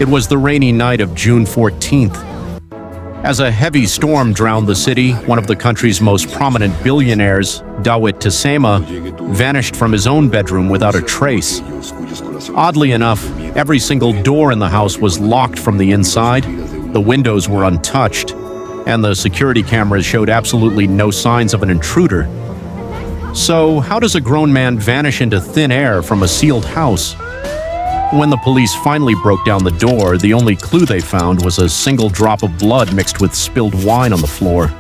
It was the rainy night of June 14th. As a heavy storm drowned the city, one of the country's most prominent billionaires, Dawit Tesema, vanished from his own bedroom without a trace. Oddly enough, every single door in the house was locked from the inside, the windows were untouched, and the security cameras showed absolutely no signs of an intruder. So, how does a grown man vanish into thin air from a sealed house? When the police finally broke down the door, the only clue they found was a single drop of blood mixed with spilled wine on the floor.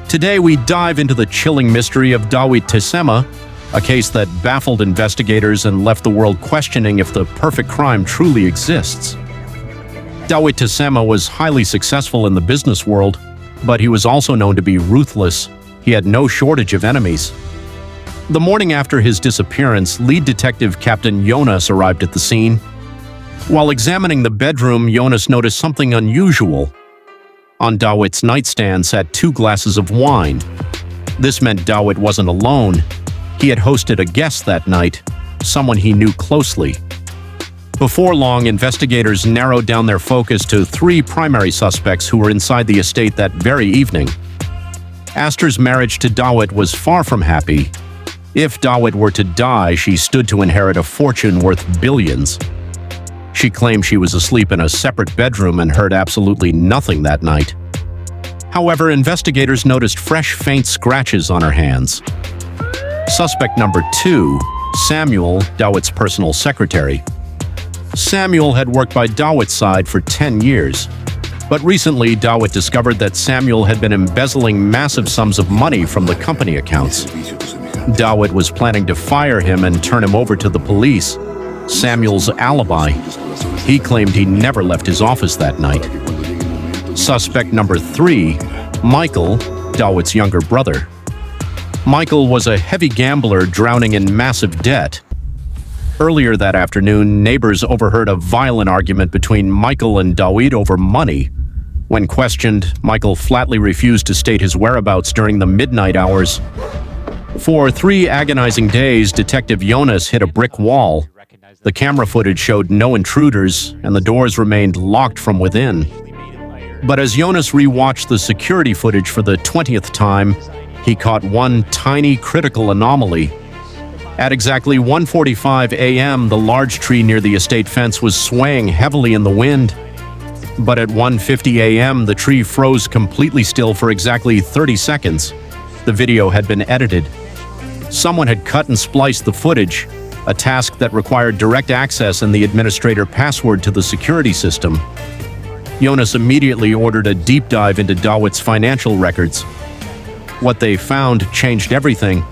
Today, we dive into the chilling mystery of Dawit Tesema, a case that baffled investigators and left the world questioning if the perfect crime truly exists. Dawit Tesema was highly successful in the business world, but he was also known to be ruthless. He had no shortage of enemies. The morning after his disappearance, lead detective Captain Jonas arrived at the scene. While examining the bedroom, Jonas noticed something unusual. On Dawit's nightstand sat 2 glasses of wine. This meant Dawit wasn't alone. He had hosted a guest that night, someone he knew closely. Before long, investigators narrowed down their focus to 3 primary suspects who were inside the estate that very evening. Aster's marriage to Dawit was far from happy. If Dawit were to die, she stood to inherit a fortune worth billions. She claimed she was asleep in a separate bedroom and heard absolutely nothing that night. However, investigators noticed fresh, faint scratches on her hands. Suspect number 2, Samuel, Dawit's personal secretary. Samuel had worked by Dawit's side for 10 years. But recently, Dawit discovered that Samuel had been embezzling massive sums of money from the company accounts. Dawit was planning to fire him and turn him over to the police. Samuel's alibi. He claimed he never left his office that night. Suspect number 3, Michael, Dawit's younger brother. Michael was a heavy gambler drowning in massive debt. Earlier that afternoon, neighbors overheard a violent argument between Michael and Dawit over money. When questioned, Michael flatly refused to state his whereabouts during the midnight hours. For 3 agonizing days, Detective Jonas hit a brick wall. The camera footage showed no intruders, and the doors remained locked from within. But as Jonas rewatched the security footage for the 20th time, he caught one tiny critical anomaly. At exactly 1:45 a.m., the large tree near the estate fence was swaying heavily in the wind. But at 1:50 a.m., the tree froze completely still for exactly 30 seconds. The video had been edited. Someone had cut and spliced the footage, a task that required direct access and the administrator password to the security system. Jonas immediately ordered a deep dive into Dawit's financial records. What they found changed everything.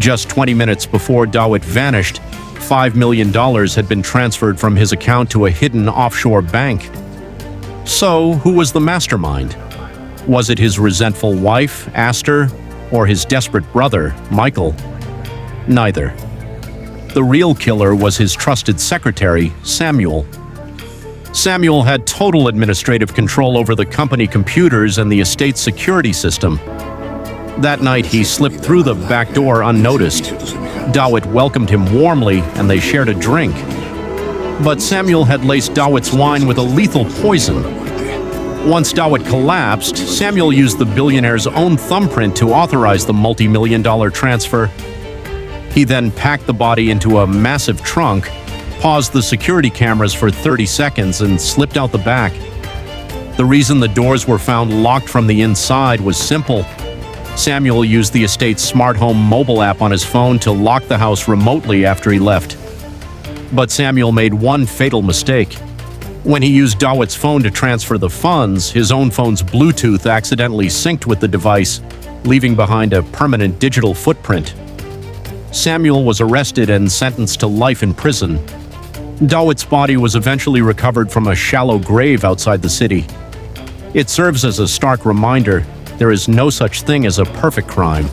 Just 20 minutes before Dawit vanished, $5 million had been transferred from his account to a hidden offshore bank. So, who was the mastermind? Was it his resentful wife, Aster, or his desperate brother, Michael? Neither. The real killer was his trusted secretary, Samuel. Samuel had total administrative control over the company computers and the estate's security system. That night, he slipped through the back door unnoticed. Dawit welcomed him warmly, and they shared a drink. But Samuel had laced Dawit's wine with a lethal poison. Once Dawit collapsed, Samuel used the billionaire's own thumbprint to authorize the multi-million-dollar transfer. He then packed the body into a massive trunk, paused the security cameras for 30 seconds, and slipped out the back. The reason the doors were found locked from the inside was simple. Samuel used the estate's smart home mobile app on his phone to lock the house remotely after he left. But Samuel made one fatal mistake. When he used Dawit's phone to transfer the funds, his own phone's Bluetooth accidentally synced with the device, leaving behind a permanent digital footprint. Samuel was arrested and sentenced to life in prison. Dawit's body was eventually recovered from a shallow grave outside the city. It serves as a stark reminder: there is no such thing as a perfect crime.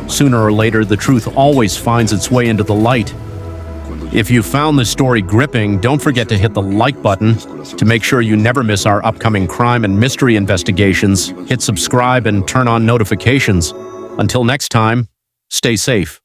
Sooner or later, the truth always finds its way into the light. If you found this story gripping, don't forget to hit the like button. To make sure you never miss our upcoming crime and mystery investigations, hit subscribe and turn on notifications. Until next time, stay safe.